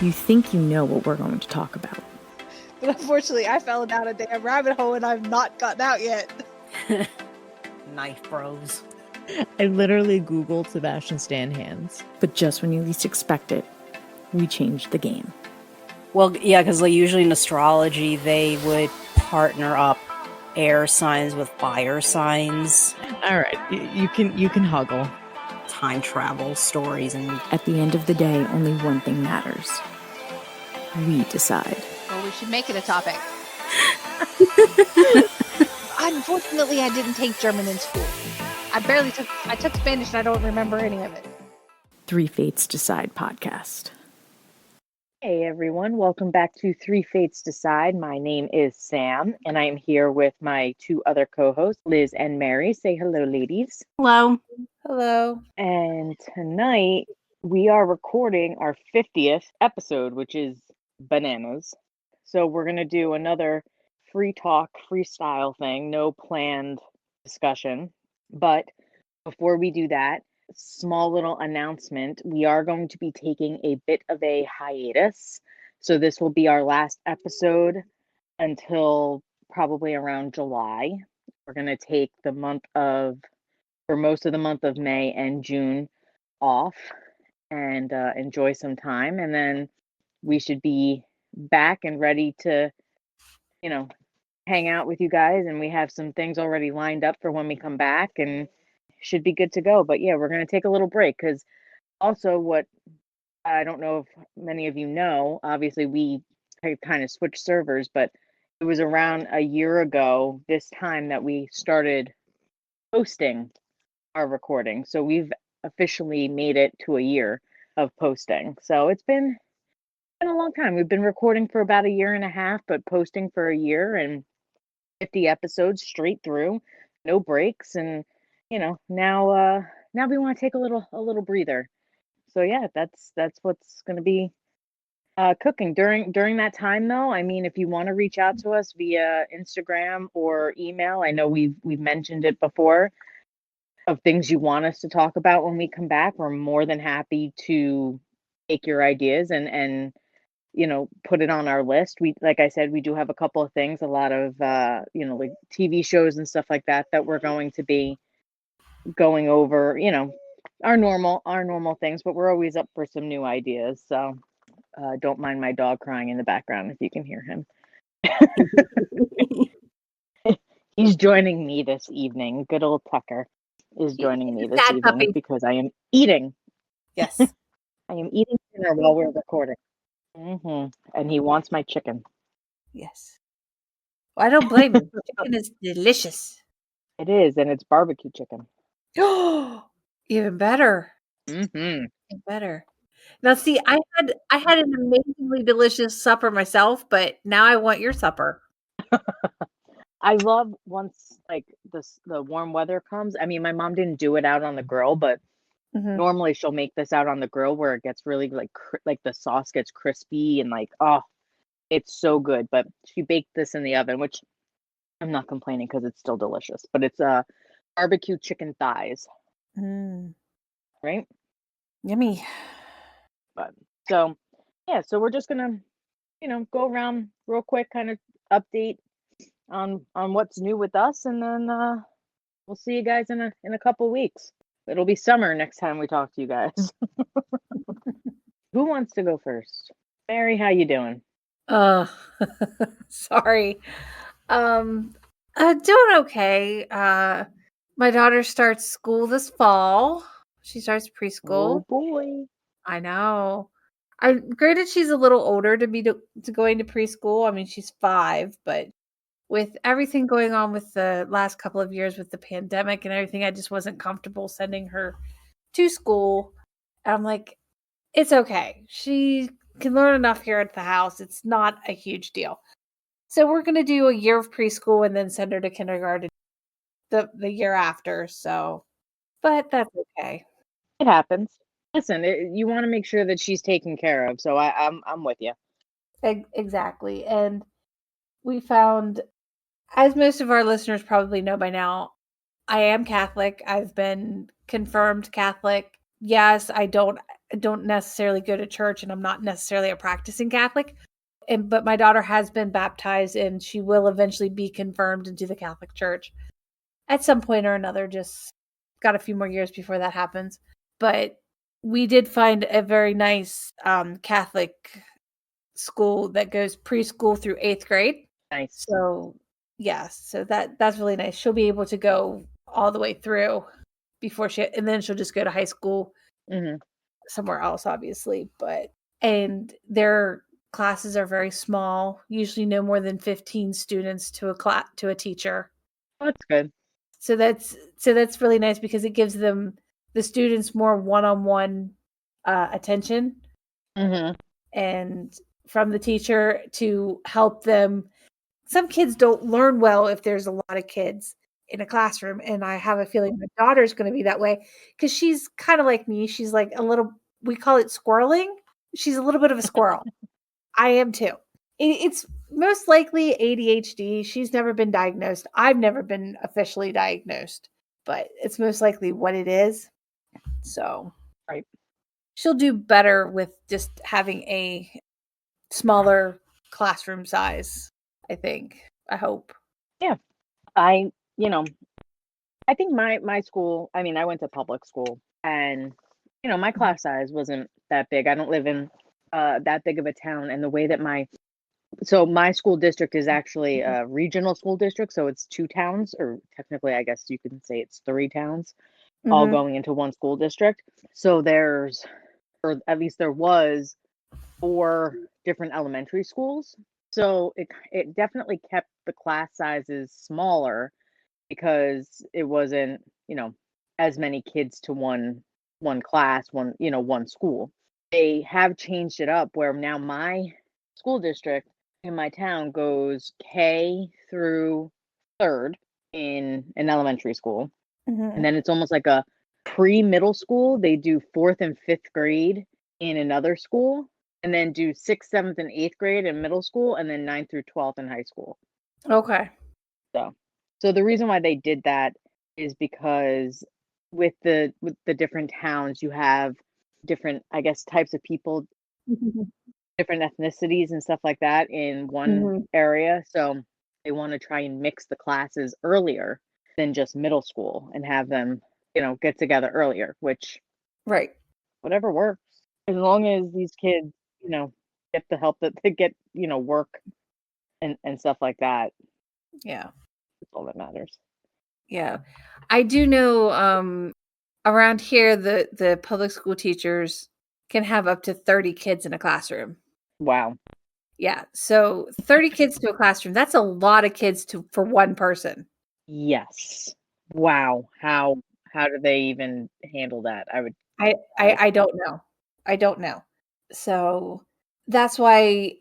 You think you know what we're going to talk about. But unfortunately, I fell down a damn rabbit hole and I've not gotten out yet. Knife bros. I literally Googled Sebastian Stan hands. But just when you least expect it, we changed the game. Well, yeah, because like, usually in astrology, they would partner up air signs with fire signs. All right, you can huggle. Time travel stories, and At the end of the day, only one thing matters. We decide. Well, we should make it a topic. Unfortunately, I didn't take German in school. I took Spanish and I don't remember any of it. Three Fates Decide podcast. Hey everyone, welcome back to Three Fates Decide. My name is Sam, and I'm here with my two other co-hosts, Liz and Mary. Say hello, ladies. hello. Hello. And tonight we are recording our 50th episode, which is bananas. So we're going to do another free talk, freestyle thing, no planned discussion. But before we do that, small little announcement. We are going to be taking a bit of a hiatus. So this will be our last episode until probably around July. We're going to take most of the month of May and June off and enjoy some time. And then we should be back and ready to, hang out with you guys. And we have some things already lined up for when we come back and should be good to go. But yeah, we're going to take a little break because also what I don't know if many of you know, obviously we kind of switched servers, but it was around a year ago this time that we started posting our recording. So we've officially made it to a year of posting. So it's been a long time. We've been recording for about a year and a half, but posting for a year and 50 episodes straight through, no breaks. And now we want to take a little breather. So yeah, that's what's going to be cooking during that time though. I mean, if you want to reach out to us via Instagram or email, I know we've mentioned it before, of things you want us to talk about when we come back, we're more than happy to take your ideas and put it on our list. We, like I said, we do have a couple of things, a lot of like TV shows and stuff like that we're going to be going over, our normal things, but we're always up for some new ideas. So don't mind my dog crying in the background if you can hear him. He's joining me this evening. Good old Tucker is joining me this evening puppy. Because I am eating. Yes. I am eating dinner while we're recording. And he wants my chicken. Yes. Well, I don't blame him. Chicken is delicious. It is, and it's barbecue chicken. Even better. Even better. Now, see, I had an amazingly delicious supper myself, but now I want your supper. I love once like the warm weather comes. I mean, my mom didn't do it out on the grill, but normally she'll make this out on the grill where it gets really like the sauce gets crispy and like, oh, it's so good. But she baked this in the oven, which I'm not complaining because it's still delicious. But it's barbecue chicken thighs, right? Yummy. But so yeah, so we're just gonna go around real quick, kind of update on what's new with us, and then we'll see you guys in a couple weeks. It'll be summer next time we talk to you guys. Who wants to go first? Mary, how you doing? Sorry. Doing okay. My daughter starts school this fall. She starts preschool. Oh boy. I know. Granted, she's a little older to be to going to preschool. I mean, she's 5, but with everything going on with the last couple of years with the pandemic and everything, I just wasn't comfortable sending her to school. And I'm like, it's okay. She can learn enough here at the house. It's not a huge deal. So we're going to do a year of preschool and then send her to kindergarten the year after. So, but that's okay. It happens. Listen, you want to make sure that she's taken care of. So I'm with you. Exactly. And we found, as most of our listeners probably know by now, I am Catholic. I've been confirmed Catholic yes, I don't necessarily go to church, and I'm not necessarily a practicing Catholic. But my daughter has been baptized, and she will eventually be confirmed into the Catholic Church at some point or another. Just got a few more years before that happens. But we did find a very nice Catholic school that goes preschool through 8th grade. Nice. So yes, so that's really nice. She'll be able to go all the way through and then she'll just go to high school somewhere else, obviously. And their classes are very small, usually no more than 15 students to a teacher. That's good. So that's really nice because it gives the students more one-on-one attention and from the teacher to help them. Some kids don't learn well if there's a lot of kids in a classroom, and I have a feeling my daughter's going to be that way because she's kind of like me. She's like a little, we call it squirreling. She's a little bit of a squirrel. I am too. It's most likely ADHD. She's never been diagnosed. I've never been officially diagnosed, but it's most likely what it is. So right, she'll do better with just having a smaller classroom size, I think. I hope. Yeah. I think my school, I mean, I went to public school, and my class size wasn't that big. I don't live in that big of a town, and the way that my school district is actually a regional school district, so it's 2 towns, or technically I guess you can say it's 3 towns all going into one school district. So there's, or at least there was, 4 different elementary schools. So it definitely kept the class sizes smaller because it wasn't, as many kids to one class, one school. They have changed it up where now my school district in my town goes K through 3rd in an elementary school. And then it's almost like a pre-middle school. They do 4th and 5th grade in another school, and then do 6th, 7th, and 8th grade in middle school, and then 9th through 12th in high school. Okay. So the reason why they did that is because with the different towns, you have different, I guess, types of people, different ethnicities and stuff like that in one area. So they want to try and mix the classes earlier than just middle school and have them, get together earlier, which right, whatever works. As long as these kids, get the help that they get, work and stuff like that. Yeah. That's all that matters. Yeah. I do know around here the public school teachers can have up to 30 kids in a classroom. Wow. Yeah. So 30 kids to a classroom, that's a lot of kids for one person. Yes. Wow. How do they even handle that? I don't know. I don't know. So that's why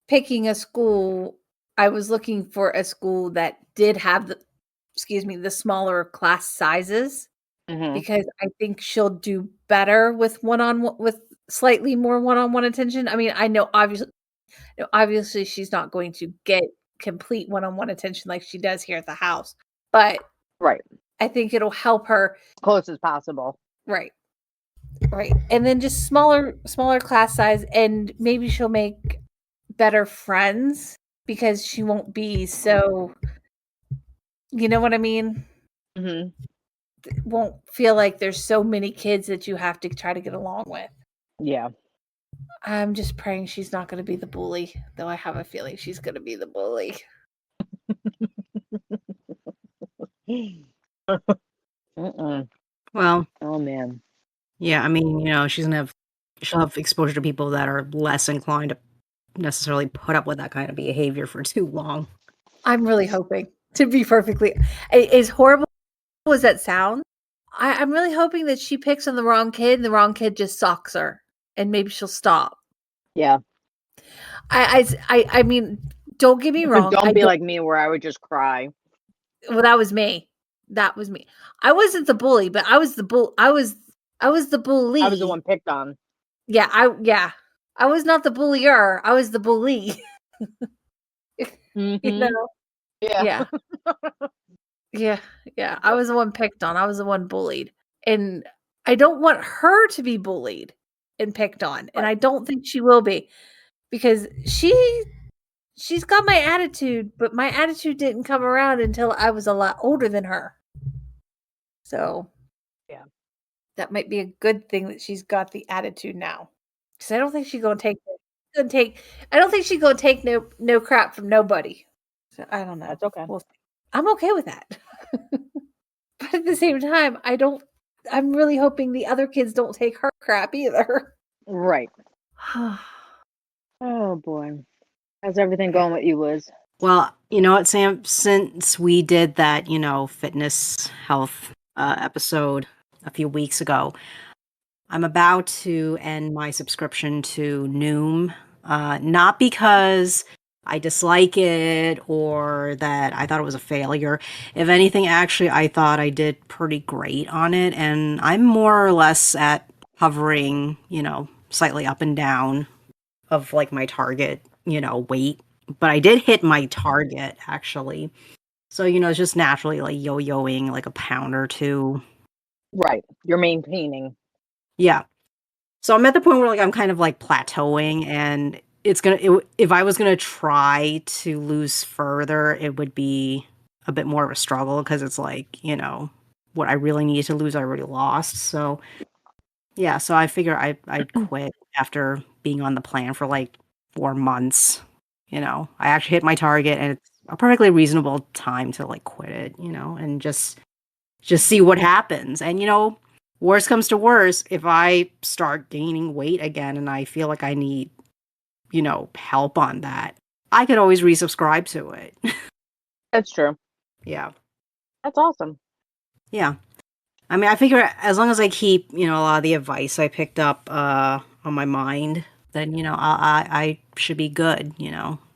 picking a school, I was looking for a school that did have the smaller class sizes because I think she'll do better with with slightly more one-on-one attention. I mean, I know obviously she's not going to get complete one-on-one attention like she does here at the house, but right, I think it'll help her as close as possible. Right. And then just smaller class size, and maybe she'll make better friends because she won't be so, you know what I mean? Won't feel like there's so many kids that you have to try to get along with. Yeah. I'm just praying she's not going to be the bully, though I have a feeling she's going to be the bully. Well, oh man. Yeah, I mean, she'll have exposure to people that are less inclined to necessarily put up with that kind of behavior for too long. I'm really hoping, to be perfectly, as horrible as that sounds, I'm really hoping that she picks on the wrong kid and the wrong kid just socks her and maybe she'll stop. Yeah. I mean, don't get me wrong. Don't be like me where I would just cry. Well, that was me. I wasn't the bully, but I was the I was the bully. I was the one picked on. Yeah. I was not the bullier. I was the bully. Yeah. Yeah. Yeah. I was the one picked on. I was the one bullied. And I don't want her to be bullied and picked on, and I don't think she will be, because she's got my attitude, but my attitude didn't come around until I was a lot older than her. So, Yeah. that might be a good thing that she's got the attitude now, because I don't think she's gonna take. I don't think she's gonna take no crap from nobody. So I don't know. That's okay. We'll see. I'm okay with that. But at the same time, I'm really hoping the other kids don't take her crap either. Right. Oh boy. How's everything going with you, Liz? Well, you know what, Sam? Since we did that, fitness health episode a few weeks ago, I'm about to end my subscription to Noom. Not because I dislike it or that I thought it was a failure. If anything, actually, I thought I did pretty great on it. And I'm more or less at hovering, slightly up and down of like my target, weight. But I did hit my target actually. So, it's just naturally like yo-yoing like a pound or two. Right. You're maintaining. Yeah. So I'm at the point where like I'm kind of like plateauing, and if I was gonna try to lose further, it would be a bit more of a struggle because it's like, what I really needed to lose I already lost. So yeah, so I figure I'd quit after being on the plan for like 4 months. I actually hit my target, and it's a perfectly reasonable time to like quit it, and just see what happens. And worst comes to worst, if I start gaining weight again and I feel like I need, help on that, I could always resubscribe to it. That's true. Yeah. That's awesome. Yeah. I mean, I figure as long as I keep, a lot of the advice I picked up on my mind, then, I should be good,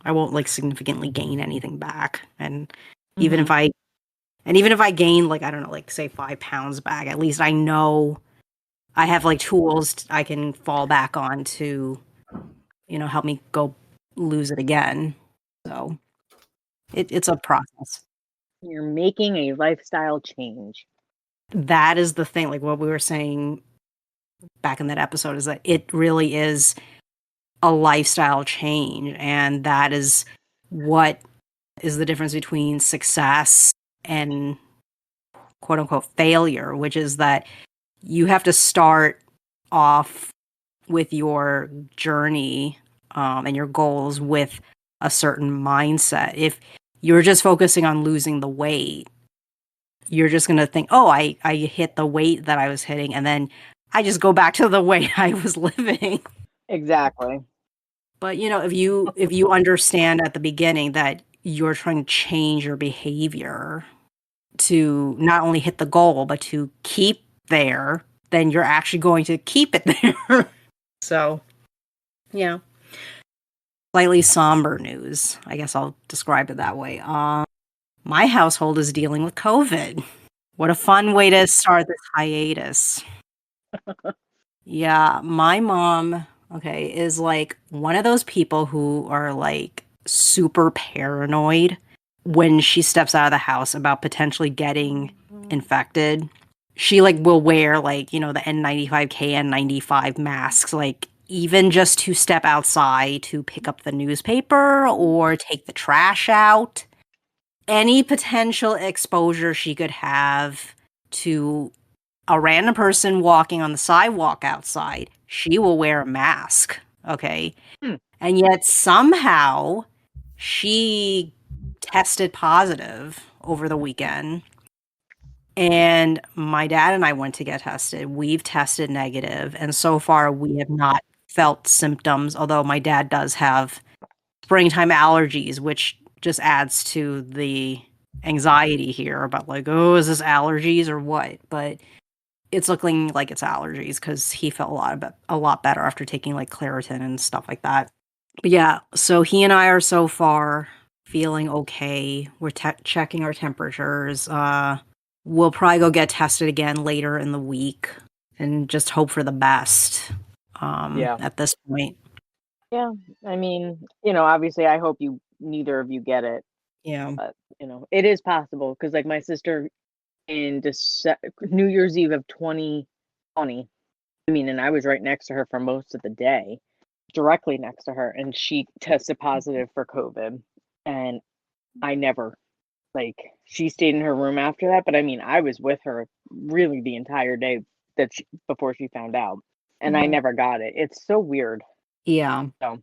I won't like significantly gain anything back. And even if I gain like, I don't know, like say 5 pounds back, at least I know I have like tools I can fall back on to, help me go lose it again. So it's a process. You're making a lifestyle change. That is the thing, like what we were saying back in that episode, is that it really is a lifestyle change. And that is what is the difference between success and quote unquote failure, which is that you have to start off with your journey and your goals with a certain mindset. If you're just focusing on losing the weight, you're just going to think, oh, I hit the weight that I was hitting, and then I just go back to the way I was living. Exactly. But if you understand at the beginning that you're trying to change your behavior to not only hit the goal but to keep there, then you're actually going to keep it there. So, yeah. Slightly somber news. I guess I'll describe it that way. My household is dealing with COVID. What a fun way to start this hiatus. Yeah, my mom, okay, is like one of those people who are like super paranoid when she steps out of the house about potentially getting infected. She like will wear like, the N95, KN95 masks, like even just to step outside to pick up the newspaper or take the trash out. Any potential exposure she could have to a random person walking on the sidewalk outside, she will wear a mask. Okay. And yet somehow she tested positive over the weekend. And my dad and I went to get tested. We've tested negative, and so far we have not felt symptoms, although my dad does have springtime allergies, which just adds to the anxiety here about like, oh, is this allergies or what? But it's looking like it's allergies because he felt a lot better after taking like Claritin and stuff like that. But yeah, so he and I are so far feeling okay. We're checking our temperatures. We'll probably go get tested again later in the week and just hope for the best. At this point. Yeah. I mean, obviously I hope neither of you get it. Yeah. But, it is possible because like my sister in New Year's Eve of 2020 funny. I mean, and I was right next to her for most of the day, directly next to her, and she tested positive for COVID. And I never, like, she stayed in her room after that, but I mean, I was with her really the entire day before she found out, and I Mhm. never got it. It's so weird. Yeah. So,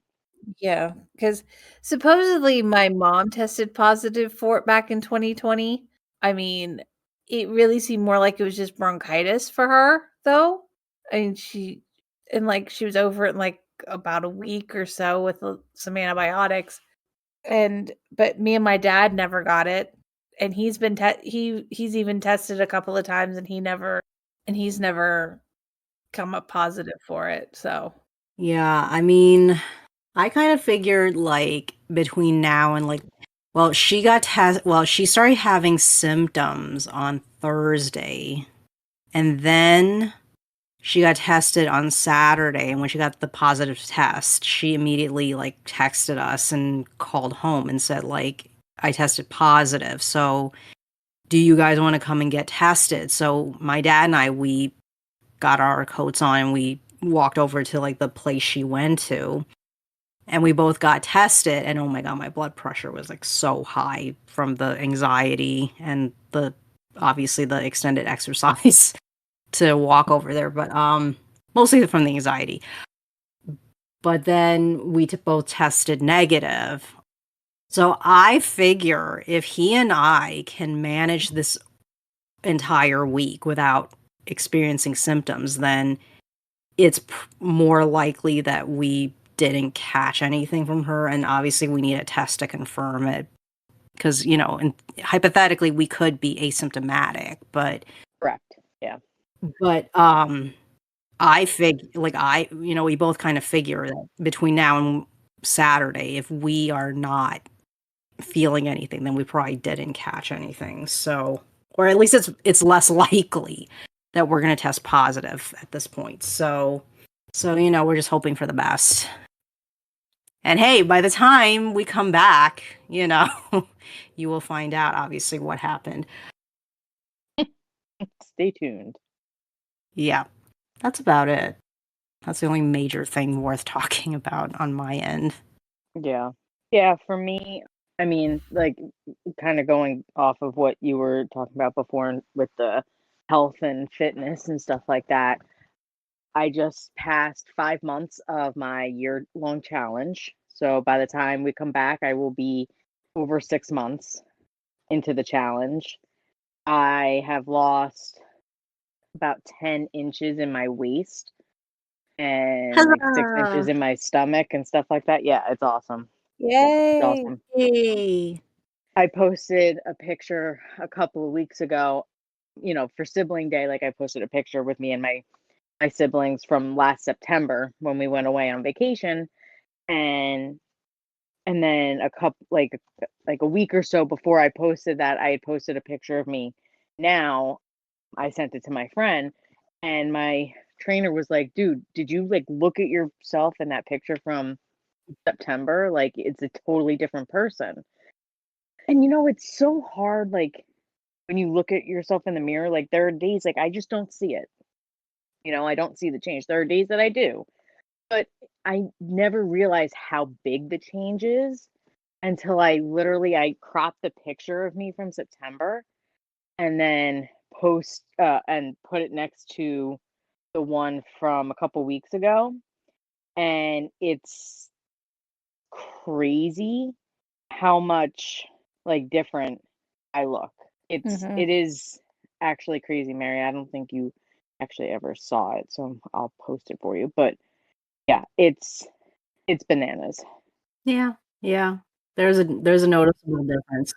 Yeah, because supposedly my mom tested positive for it back in 2020. I mean, it really seemed more like it was just bronchitis for her, though. I mean, she was over it in like about a week or so with some antibiotics. But me and my dad never got it, and he's even tested a couple of times, and he's never come up positive for it. So Yeah, I mean, I kind of figured like between now and like, well, she started having symptoms on Thursday, and then she got tested on Saturday, and when she got the positive test, she immediately like texted us and called home and said like, I tested positive. So, do you guys want to come and get tested? So, my dad and I, we got our coats on and we walked over to like the place she went to, and we both got tested, and oh my god, my blood pressure was like so high from the anxiety and the obviously the extended exercise to walk over there, but mostly from the anxiety. But then we both tested negative. So I figure if he and I can manage this entire week without experiencing symptoms, then it's more likely that we didn't catch anything from her. And obviously, we need a test to confirm it because, and hypothetically, we could be asymptomatic, correct. Yeah. but we both kind of figure that between now and Saturday, if we are not feeling anything, then we probably didn't catch anything. So, or at least it's less likely that we're going to test positive at this point. So we're just hoping for the best. And hey, by the time we come back, you will find out obviously what happened. Stay tuned. Yeah, that's about it. That's the only major thing worth talking about on my end. Yeah. Yeah, for me, I mean, like, kind of going off of what you were talking about before with the health and fitness and stuff like that. I just passed 5 months of my year-long challenge. So by the time we come back, I will be over 6 months into the challenge. I have lost about 10 inches in my waist and like 6 inches in my stomach and stuff like that. Yeah, it's awesome. It's yay! awesome. Yay! I posted a picture a couple of weeks ago, for sibling day. Like, I posted a picture with me and my siblings from last September when we went away on vacation, and then a couple like a week or so before I posted that, I had posted a picture of me. Now, I sent it to my friend, and my trainer was like, "Dude, did you like look at yourself in that picture from September? Like, it's a totally different person." And it's so hard, like, when you look at yourself in the mirror, like, there are days like I just don't see it. I don't see the change. There are days that I do, but I never realized how big the change is until I cropped the picture of me from September and then and put it next to the one from a couple weeks ago, and it's crazy how much like different I look. Mhm. It is actually crazy, Mary. I don't think you actually ever saw it, so I'll post it for you. But yeah, it's bananas. Yeah, yeah. There's a noticeable difference.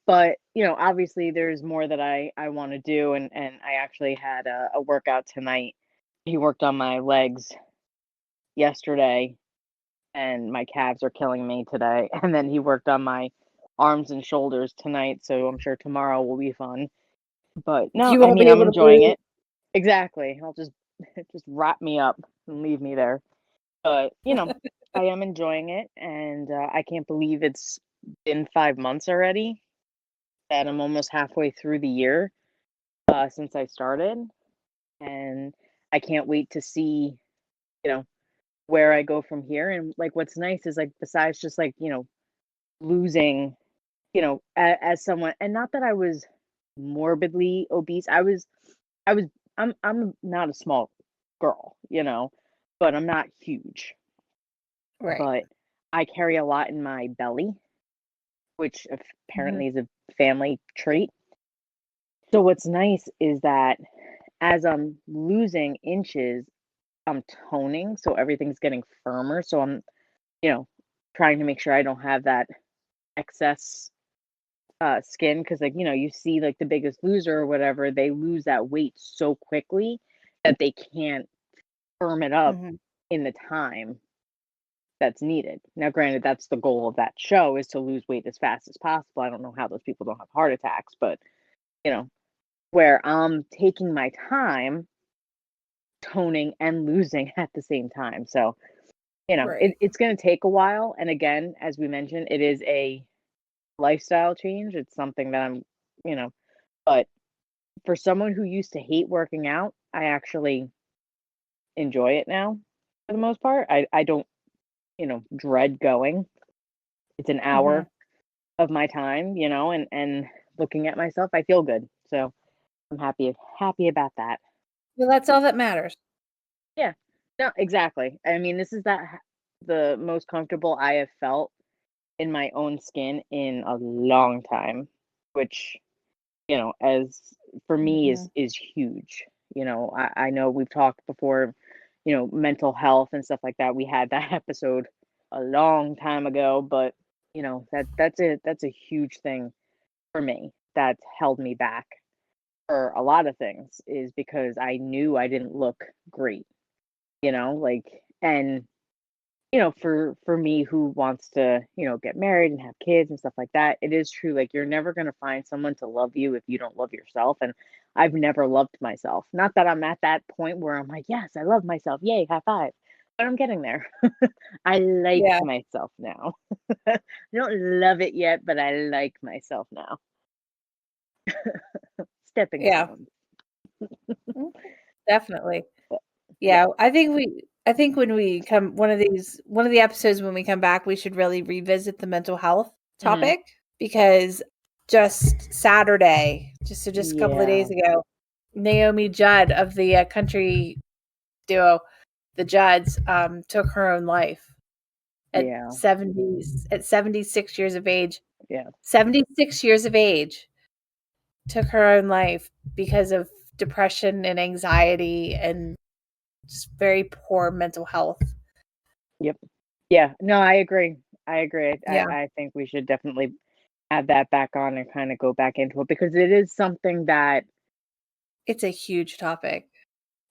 But obviously there's more that I want to do, and I actually had a workout tonight. He worked on my legs yesterday, and my calves are killing me today. And then he worked on my arms and shoulders tonight, so I'm sure tomorrow will be fun. But no, You I won't mean, be I'm able to enjoying breathe. it. Exactly. I'll just just wrap me up and leave me there. But, I am enjoying it, and I can't believe it's been 5 months already, and I'm almost halfway through the year since I started. And I can't wait to see, you know, where I go from here. And like, what's nice is like, besides just like, losing, as someone, and not that I was morbidly obese. I was, I'm not a small girl, but I'm not huge, Right. but I carry a lot in my belly, which Mhm. apparently is a family trait. So what's nice is that as I'm losing inches, I'm toning, so everything's getting firmer. So I'm, you know, trying to make sure I don't have that excess skin because, like, you see like the Biggest Loser or whatever, they lose that weight so quickly that they can't firm it up Mhm. in the time that's needed. Now, granted, that's the goal of that show is to lose weight as fast as possible. I don't know how those people don't have heart attacks, but you know, where I'm taking my time toning and losing at the same time. So, Right. it's going to take a while. And again, as we mentioned, it is a lifestyle change. It's something that you know, but for someone who used to hate working out, I actually enjoy it now for the most part. I don't, dread going. It's an Mhm. hour of my time, and looking at myself, I feel good. So I'm happy about that. Well, that's all that matters. Yeah. No, exactly. I mean, this is the most comfortable I have felt in my own skin in a long time, which, as for me Mhm. is huge. I know we've talked before, mental health and stuff like that. We had that episode a long time ago, but that's a huge thing for me that's held me back for a lot of things is because I knew I didn't look great, like and for me who wants to, get married and have kids and stuff like that, it is true. Like you're never going to find someone to love you if you don't love yourself. And I've never loved myself. Not that I'm at that point where I'm like, yes, I love myself. Yay, high five. But I'm getting there. I like Yeah. myself now. I don't love it yet, but I like myself now. Stepping Yeah. stones. Mhm. Definitely. But yeah. Yeah, I think when we come one of the episodes when we come back, we should really revisit the mental health Hmm. topic because just Saturday, just a couple of Yeah. days ago, Naomi Judd of the country duo, the Judds, took her own life Yeah. at 76 years of age. Yeah. 76 years of age took her own life because of depression and anxiety and just very poor mental health. Yep. Yeah. No, I agree. I agree. I, Yeah, I think we should definitely add that back on and kind of go back into it because it is something that it's a huge topic.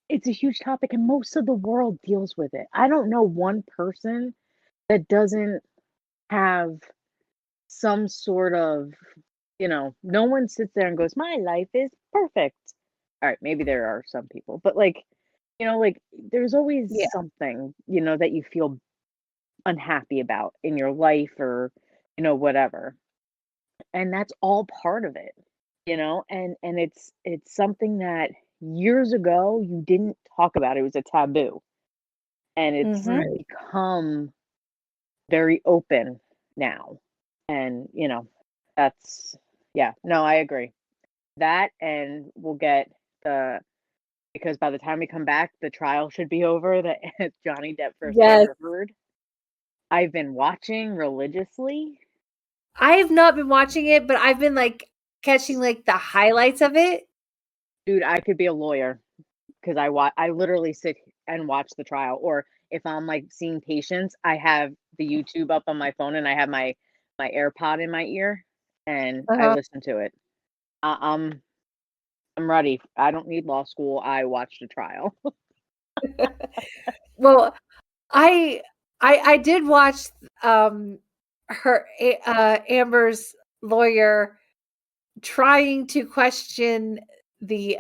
it's a huge topic and most of the world deals with it. I don't know one person that doesn't have some sort of, no one sits there and goes, my life is perfect. All right, maybe there are some people, but like, like there's always Yeah. something, that you feel unhappy about in your life or, whatever. And that's all part of it, and it's something that years ago you didn't talk about. It was a taboo, and it's Mhm. Right. become very open now. And that's yeah, no, I agree. That, and we'll get the because by the time we come back the trial should be over, that Johnny Depp first Yes. Amber Heard. I've been watching religiously. I have not been watching it, but I've been, like, catching, like, the highlights of it. Dude, I could be a lawyer. 'Cause I literally sit and watch the trial, or if I'm, like, seeing patients, I have the YouTube up on my phone, and I have my AirPod in my ear, and I Uh-huh. listen to it. I I'm ready. I don't need law school, I watched the trial. Well, I I did watch, um, Amber's lawyer trying to question the,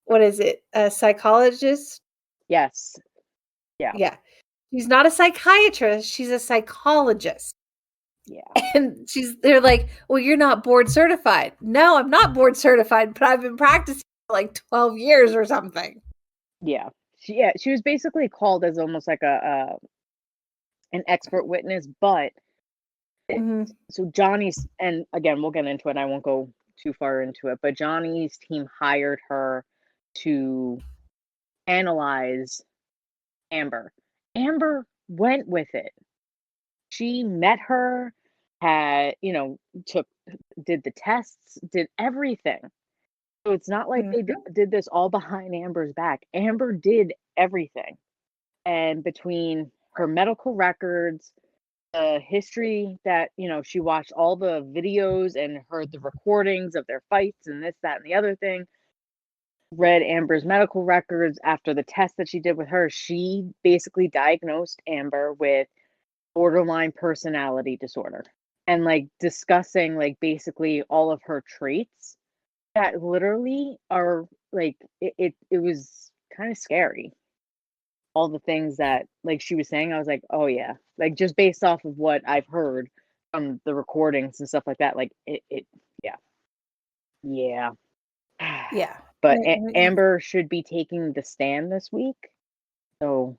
what is it? A psychologist? Yes. Yeah. Yeah. She's not a psychiatrist, she's a psychologist. Yeah. And they're like, "Well, you're not board certified." "No, I'm not board certified, but I've been practicing for like 12 years or something." Yeah. She was basically called as almost like a an expert witness, but Hmm. so Johnny's, and again, we'll get into it. I won't go too far into it, but Johnny's team hired her to analyze Amber. Amber went with it. She met her, had, took, did the tests, did everything. So it's not like they Hmm. did this all behind Amber's back. Amber did everything. And between her medical records, the history that, she watched all the videos and heard the recordings of their fights and this, that, and the other thing, read Amber's medical records after the test that she did with her, she basically diagnosed Amber with borderline personality disorder and like discussing like basically all of her traits that literally are like it was kind of scary. All the things that like she was saying, I was like, oh yeah, like just based off of what I've heard from the recordings and stuff like that, like it yeah, yeah. Yeah. But Amber should be taking the stand this week, so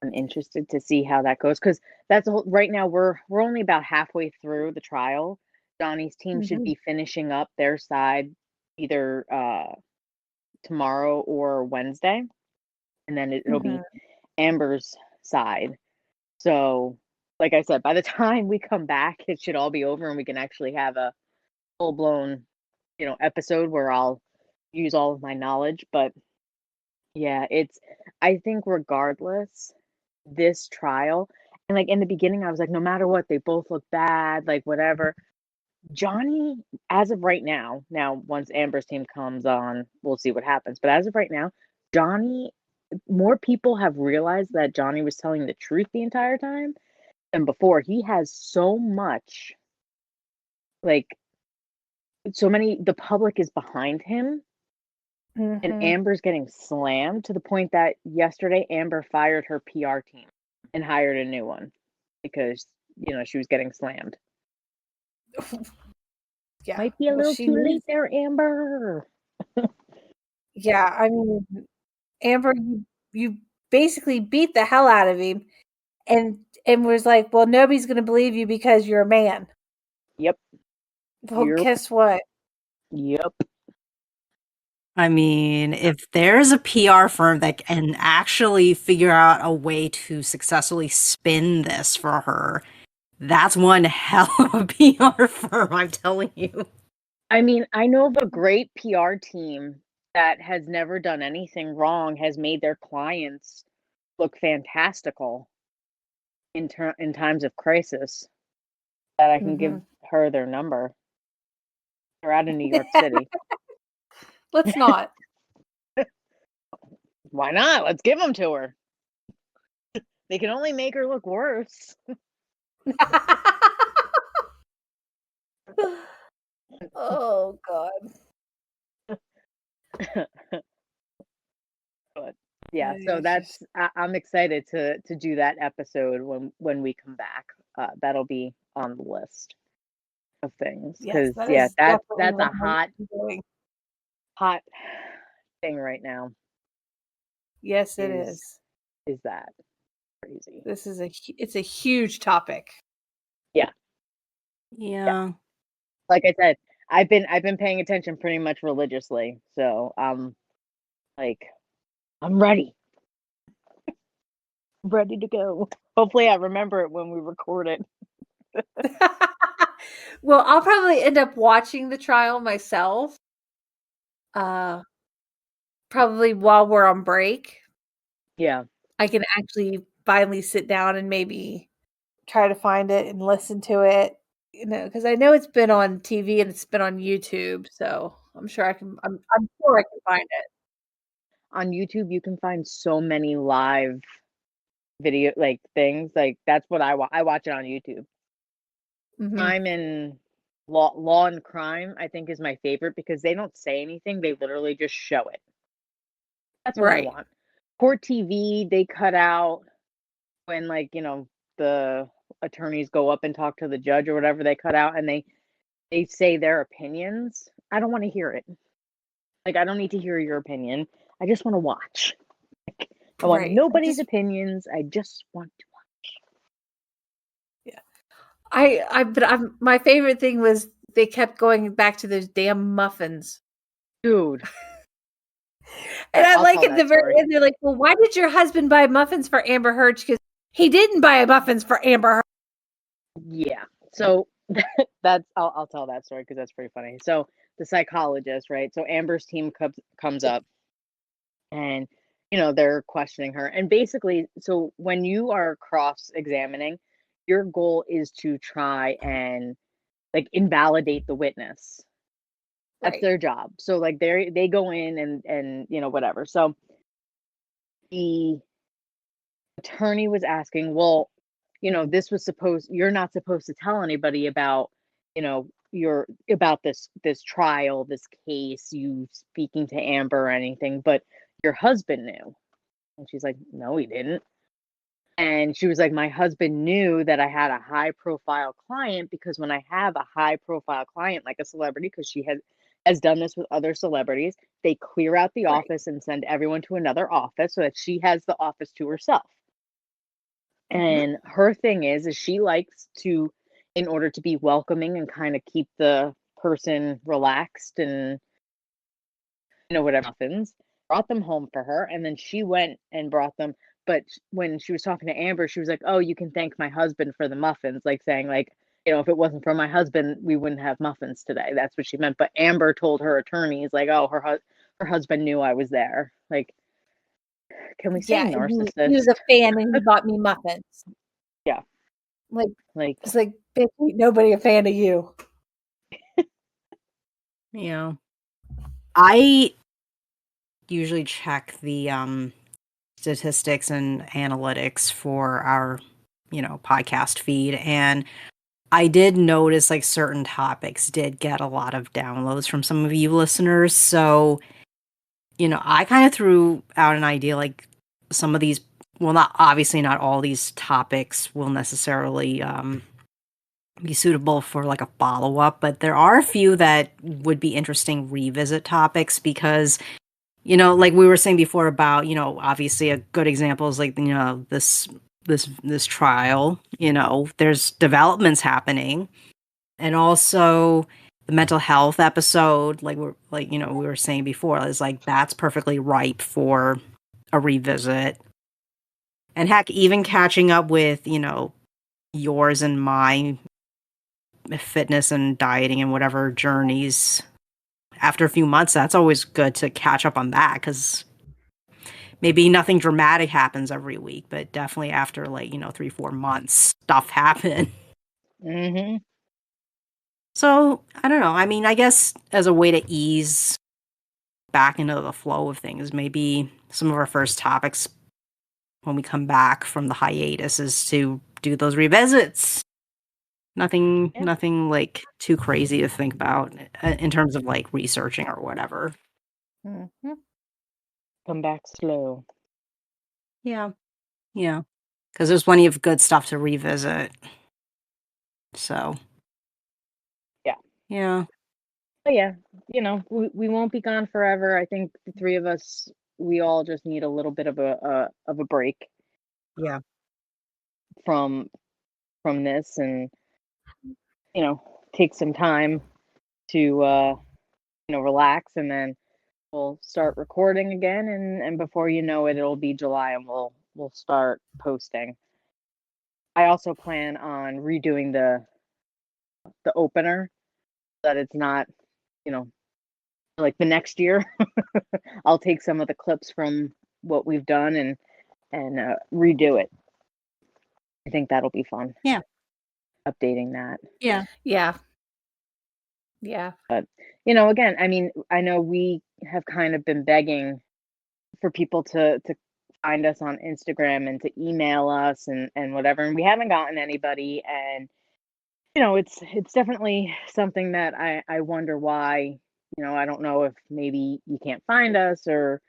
I'm interested to see how that goes because that's right now we're only about halfway through the trial. Donnie's team should Mhm. be finishing up their side either tomorrow or Wednesday, and then it'll be Mhm. Amber's side. So, like I said, by the time we come back, it should all be over and we can actually have a full blown, episode where I'll use all of my knowledge. But yeah, I think regardless, this trial, and like in the beginning, I was like, no matter what, they both look bad, like whatever. Johnny, as of right now, once Amber's team comes on, we'll see what happens. But as of right now, Johnny, more people have realized that Johnny was telling the truth the entire time than before. He has so much, like, the public is behind him, and Mhm. Amber's getting slammed to the point that yesterday Amber fired her PR team and hired a new one because, she was getting slammed. Yeah. Might be a Well, little she too late needs. there, Amber. Yeah. I mean, Amber, you basically beat the hell out of him, and was like, "Well, nobody's going to believe you because you're a man." Yep. Well, You're guess what? Yep. I mean, if there's a PR firm that can actually figure out a way to successfully spin this for her, that's one hell of a PR firm, I'm telling you. I mean, I know of a great PR team that has never done anything wrong, has made their clients look fantastical in times of crisis, that I can give Mhm. her their number. They're out of New York City. Let's not. Why not? Let's give them to her. They can only make her look worse. Oh God. But yeah, so It's that's just I'm excited to do that episode when we come back. That'll be on the list of things yes, because that yeah, is that's definitely that's a one we're hot doing. hot thing right now. Yes, it Is is. is that crazy? This is it's a huge topic. Yeah, yeah. Yeah. Like I said, I've been paying attention pretty much religiously, so like I'm ready to go. Hopefully, I remember it when we record it. Well, I'll probably end up watching the trial myself. Uh, Probably while we're on break. Yeah. I can actually finally sit down and maybe try to find it and listen to it, because I know it's been on TV and it's been on YouTube, so I'm sure I'm sure I can find it. On YouTube, you can find so many live video like things. Like that's what I watch it on YouTube. Mhm. Crime and law and crime, I think, is my favorite because they don't say anything. They literally just show it. That's what I Right. want. Court TV, they cut out when like, the attorneys go up and talk to the judge or whatever, they cut out and they say their opinions. I don't want to hear it. Like I don't need to hear your opinion. I just want to watch. I want Right. nobody's opinions. I just want to My favorite thing was they kept going back to those damn muffins. dude. And I I'll like tell at the that very story. end, they're like, well, why did your husband buy muffins for Amber Heard? Because he didn't buy muffins for Amber Heard. Yeah. So I'll tell that story because that's pretty funny. So the psychologist, right? So Amber's team comes up, and they're questioning her, and basically, so when you are cross-examining, your goal is to try and like invalidate the witness. That's Right. their job. So like they go in and whatever. So the attorney was asking, well, you're not supposed to tell anybody about, your about this trial, this case, you speaking to Amber or anything, but your husband knew. And she's like, no, he didn't. And she was like, my husband knew that I had a high profile client, because when I have a high profile client like a celebrity, because she has done this with other celebrities, they clear out the Right. office and send everyone to another office so that she has the office to herself. And her thing is she likes to, in order to be welcoming and kind of keep the person relaxed and whatever happens, brought them home for her, and then she went and brought them. But when she was talking to Amber, she was like, "Oh, you can thank my husband for the muffins," like saying like, if it wasn't for my husband, we wouldn't have muffins today. That's what she meant. But Amber told her attorneys like, "Oh, her husband knew I was there." Like, can we say Yeah, and he was narcissist? a fan and he bought me muffins. Yeah. Like, It's like, bitch, ain't nobody a fan of you. Yeah. I usually check the statistics and analytics for our, podcast feed, and I did notice like certain topics did get a lot of downloads from some of you listeners. So, I kind of threw out an idea like some of these, well, not all these topics will necessarily be suitable for like a follow up, but there are a few that would be interesting revisit topics because, like we were saying before about, obviously a good example is like, this trial, there's developments happening. And also the mental health episode, we were saying before, is like that's perfectly ripe for a revisit. And heck, even catching up with, yours and my fitness and dieting and whatever journeys after a few months, that's always good to catch up on that because maybe nothing dramatic happens every week, but definitely after 3-4 months, stuff happens. mm-hmm. So I don't know. I mean, I guess as a way to ease back into the flow of things, maybe some of our first topics when we come back from the hiatus is to do those revisits. Nothing like too crazy to think about in terms of like researching or whatever. Come back slow. Yeah. Yeah. Because there's plenty of good stuff to revisit. So. Yeah. Yeah. But yeah, we won't be gone forever. I think the three of us, we all just need a little bit of a break. Yeah. From this, and take some time to relax, and then we'll start recording again, and before you know it, it'll be July, and we'll start posting. I also plan on redoing the opener so that it's not, like the next year. I'll take some of the clips from what we've done and redo it. I think that'll be fun. Yeah. Updating that. Yeah. Yeah. But again, I mean, I know we have kind of been begging for people to find us on Instagram and to email us and whatever, and we haven't gotten anybody, and it's definitely something that I wonder why. I don't know if maybe you can't find us or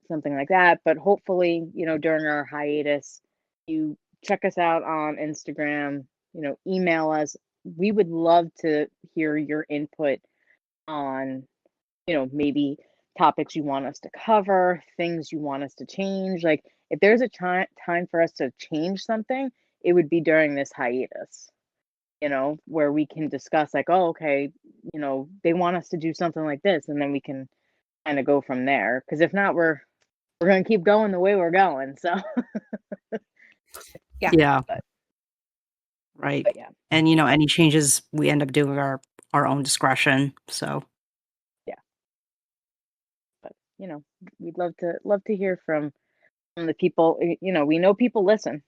something like that, but hopefully during our hiatus you check us out on Instagram, email us. We would love to hear your input on maybe topics you want us to cover, things you want us to change. Like if there's a time for us to change something, it would be during this hiatus, where we can discuss like, oh, okay, they want us to do something like this, and then we can kind of go from there. Because if not, we're going to keep going the way we're going. So, Yeah. Yeah. But- Right. but yeah, And any changes we end up doing our own discretion. So but we'd love to hear from the people. We know people listen,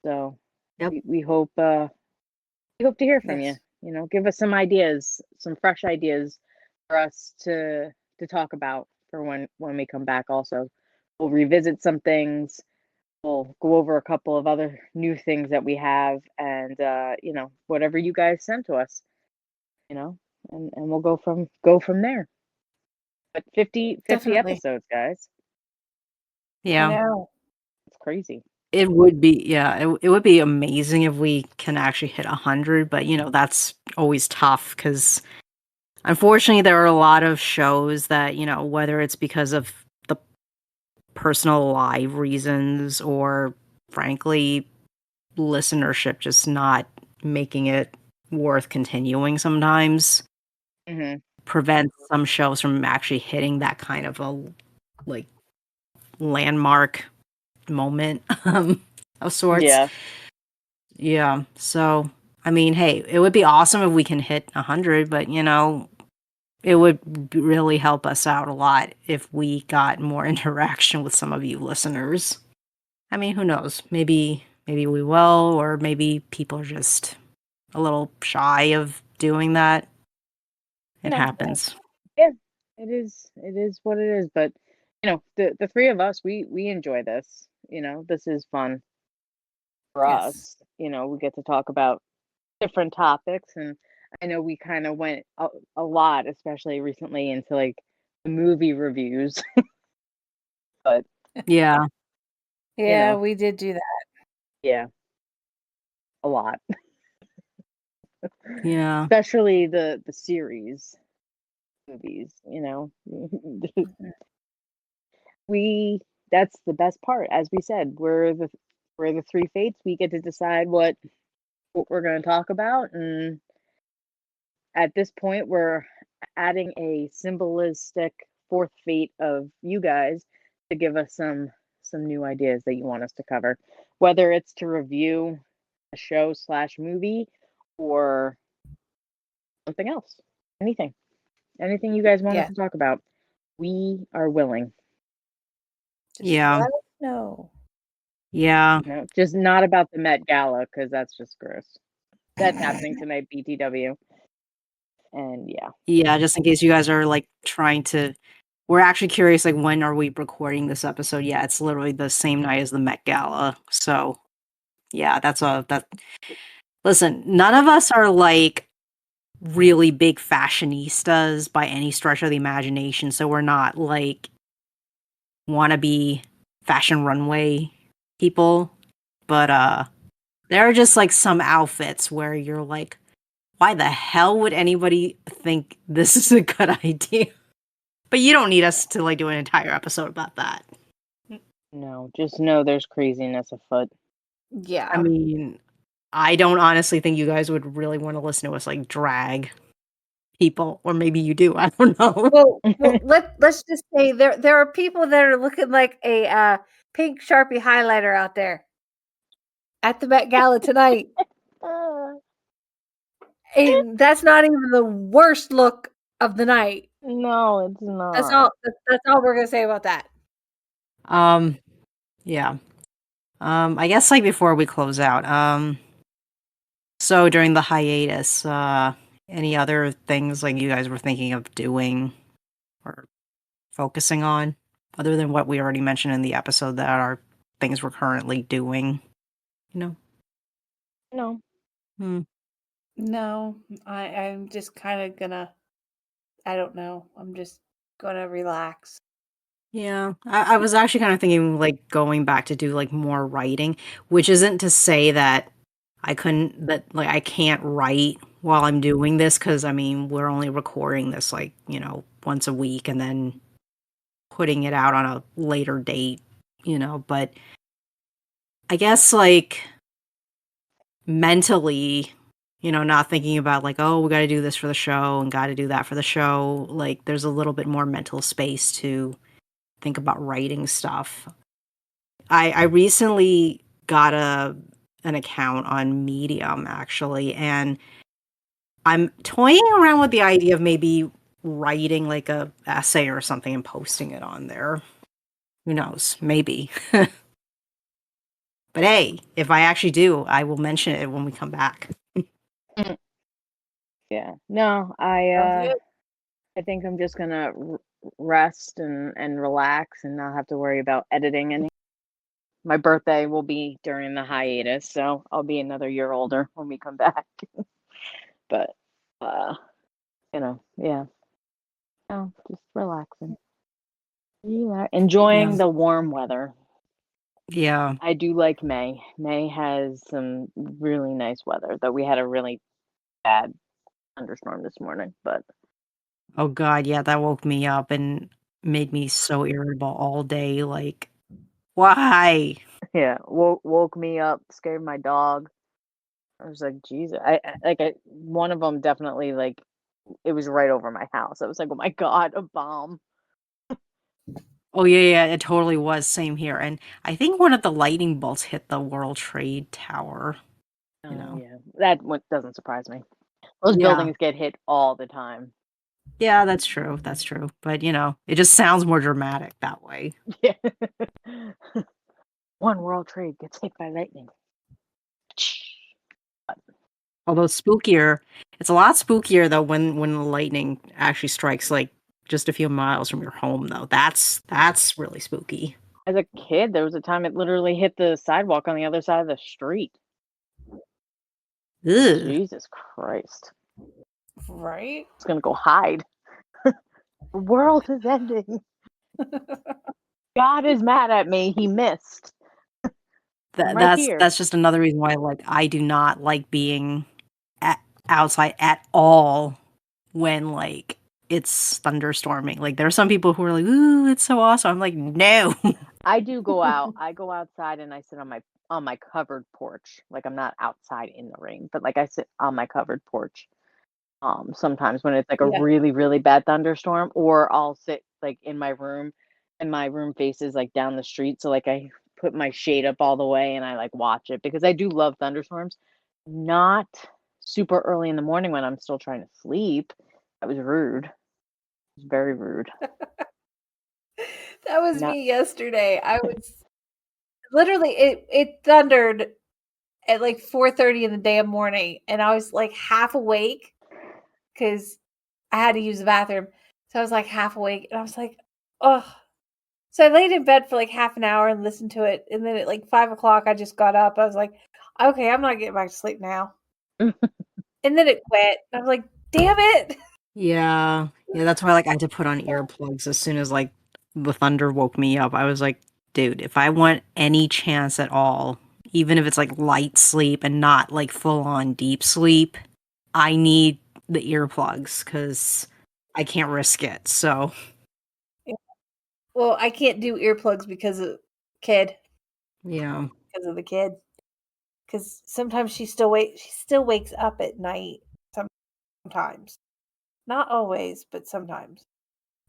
so Yep. we hope to hear from Yes. you. Give us some ideas, some fresh ideas for us to talk about for when we come back. Also, we'll revisit some things. We'll go over a couple of other new things that we have, and whatever you guys send to us, and we'll go from there. But 50 Definitely. episodes, guys. I yeah. know. It's crazy. It would be, it would be amazing if we can actually hit 100, but that's always tough because unfortunately there are a lot of shows that, whether it's because of the personal live reasons or frankly listenership just not making it worth continuing sometimes, Hmm. prevents some shows from actually hitting that kind of a like landmark moment of sorts. Yeah. Yeah. So, I mean, hey, it would be awesome if we can hit 100, but it would really help us out a lot if we got more interaction with some of you listeners. I mean, who knows? Maybe we will, or maybe people are just a little shy of doing that. It No. happens. Yeah, it is. It is what it is. But the three of us, we enjoy this. This is fun for Yes. us. We get to talk about different topics, and I know we kind of went a lot, especially recently, into like the movie reviews. But Yeah. Yeah, we did do that. yeah, a lot, Yeah. especially the series movies. Mhm. we That's the best part. As we said, we're the three fates. We get to decide what we're going to talk about, and at this point we're adding a symbolistic fourth fate of you guys to give us some new ideas that you want us to cover, whether it's to review a show slash movie or something else. Anything you guys want us Yeah. to talk about, we are willing. Just Yeah. let us know. Yeah. Just not about the Met Gala, because that's just gross. That's happening tonight, BTW. And yeah. Yeah, just in case you guys are like trying to, we're actually curious, like when are we recording this episode? Yeah, it's literally the same night as the Met Gala. So yeah, listen, none of us are like really big fashionistas by any stretch of the imagination. So we're not like wannabe fashion runway people. But there are just like some outfits where you're like, why the hell would anybody think this is a good idea? But you don't need us to like do an entire episode about that. No, just know there's craziness afoot. Yeah. I mean, I don't honestly think you guys would really want to listen to us like drag people, or maybe you do. I don't know. Well, let's just say there are people that are looking like a pink Sharpie highlighter out there at the Met Gala tonight, and that's not even the worst look of the night. No, it's That's not. all. That's all we're gonna say about that. Yeah. I guess like before we close out, so during the hiatus, any other things like you guys were thinking of doing or focusing on other than what we already mentioned in the episode that are things we're currently doing, you know? No. Hmm. No, I'm just kind of gonna. I don't know. I'm just gonna relax. Yeah, I was actually kind of thinking like going back to do like more writing, which isn't to say that I can't write while I'm doing this because I mean, we're only recording this like, once a week and then putting it out on a later date, but I guess like mentally, not thinking about like, oh, we got to do this for the show and got to do that for the show. Like, there's a little bit more mental space to think about writing stuff. I recently got an account on Medium actually, and I'm toying around with the idea of maybe writing like a essay or something and posting it on there. Who knows? Maybe. But hey, if I actually do, I will mention it when we come back. Yeah. No, I think I'm just gonna rest and relax and not have to worry about editing any. My birthday will be during the hiatus, so I'll be another year older when we come back. But yeah. No, just relaxing. Yeah, enjoying Yeah. the warm weather. Yeah. I do like May. May has some really nice weather, though we had a really bad thunderstorm this morning, but Oh god, yeah, that woke me up and made me so irritable all day. Like, why? yeah, woke me up, scared my dog. I was like, Jesus. One of them definitely like it was right over my house. I was like, oh my God, a bomb. Oh yeah, yeah, it totally was. Same here. And I think one of the lightning bolts hit the World Trade Tower. Oh yeah, that what doesn't surprise me. Those Yeah. buildings get hit all the time. Yeah, that's true. That's true. But it just sounds more dramatic that way. Yeah. One World Trade gets hit by lightning. Although spookier, it's a lot spookier though when the lightning actually strikes like just a few miles from your home though. That's really spooky. As a kid, there was a time it literally hit the sidewalk on the other side of the street. Ugh. Jesus Christ. Right? It's gonna go hide. The world is ending. God is mad at me. He missed. I'm right here. That's just another reason why like I do not like being outside at all when like it's thunderstorming. Like there are some people who are like, "Ooh, it's so awesome." I'm like, "No." I do go out. I go outside and I sit on my covered porch. Like I'm not outside in the rain, but like I sit on my covered porch. Sometimes when it's like a Yeah. really, really bad thunderstorm, or I'll sit like in my room and my room faces like down the street. So like I put my shade up all the way and I like watch it because I do love thunderstorms. Not super early in the morning when I'm still trying to sleep. That was rude. It was very rude. That was Not me yesterday. I was literally it thundered at like 4:30 in the damn morning, and I was like half awake because I had to use the bathroom. So I was like half awake, and I was like, oh. So I laid in bed for like half an hour and listened to it, and then at like 5 o'clock, I just got up. I was like, okay, I'm not getting back to sleep now. And then it went. I was like, damn it. Yeah. Yeah, that's why like I had to put on earplugs as soon as like the thunder woke me up. I was like, dude, if I want any chance at all, even if it's like light sleep and not like full on deep sleep, I need the earplugs cuz I can't risk it. So, Well, I can't do earplugs because of kid. yeah. Because of the kid. Because sometimes she still wakes up at night. Sometimes, not always, but sometimes.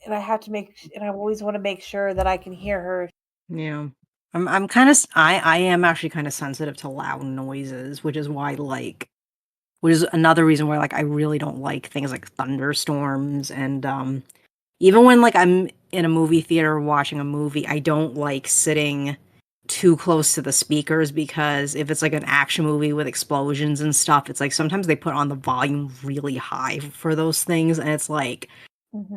And I always want to make sure that I can hear her. Yeah. I'm kind of I am actually kind of sensitive to loud noises, which is why like which is another reason why like I really don't like things like thunderstorms and even when like I'm in a movie theater watching a movie, I don't like sitting too close to the speakers because if it's like an action movie with explosions and stuff, it's like sometimes they put on the volume really high for those things and it's like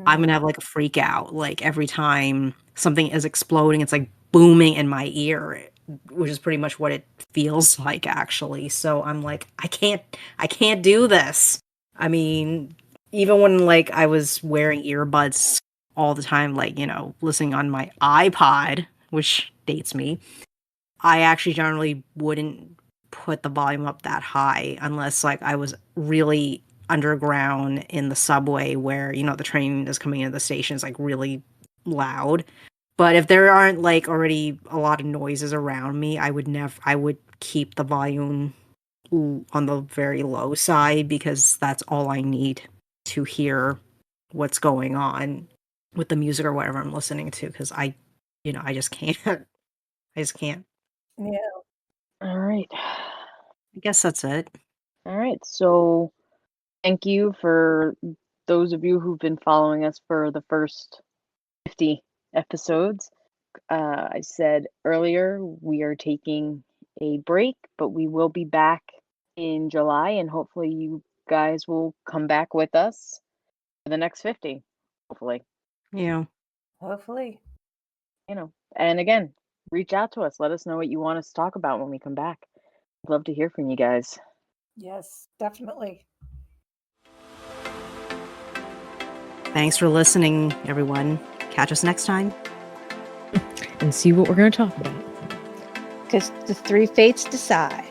I'm gonna have like a freak out like every time something is exploding, it's like booming in my ear, which is pretty much what it feels like actually. So I'm like, I can't do this. I mean, even when like I was wearing earbuds all the time, like, listening on my iPod, which dates me, I actually generally wouldn't put the volume up that high unless like I was really underground in the subway where, you know, the train is coming into the station is like really loud. But if there aren't like already a lot of noises around me, I would keep the volume on the very low side because that's all I need to hear what's going on with the music or whatever I'm listening to because I just can't. I just can't. Yeah. All right. I guess that's it. All right. So thank you for those of you who've been following us for the first 50 episodes. I said earlier we are taking a break, but we will be back in July, and hopefully you guys will come back with us for the next 50. Hopefully, Yeah. Hopefully. And again, reach out to us. Let us know what you want us to talk about when we come back. I'd love to hear from you guys. Yes, definitely. Thanks for listening, everyone. Catch us next time. And see what we're going to talk about. Because the three fates decide.